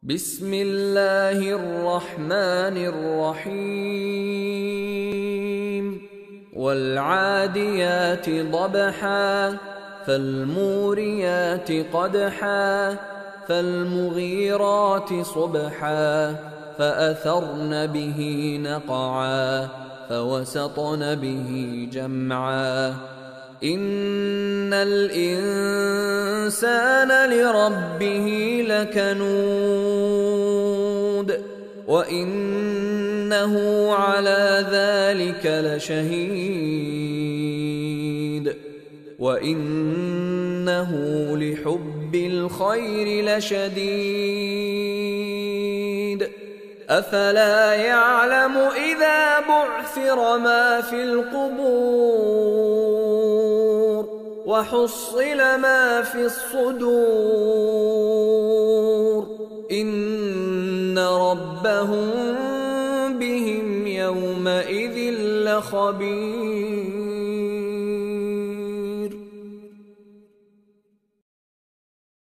بسم الله الرحمن الرحيم والعاديات ضبحا فالموريات قدحا فالمغيرات صبحا فأثرن به نقعا فوسطن به جمعا إن الإنسان لربه لكنود وإنه على ذلك لشهيد وإنه لحب الخير لشديد أفلا يعلم إذا بعثر ما في القبور وحصل ما في الصدور إن ربهم بهم يومئذ لخبير.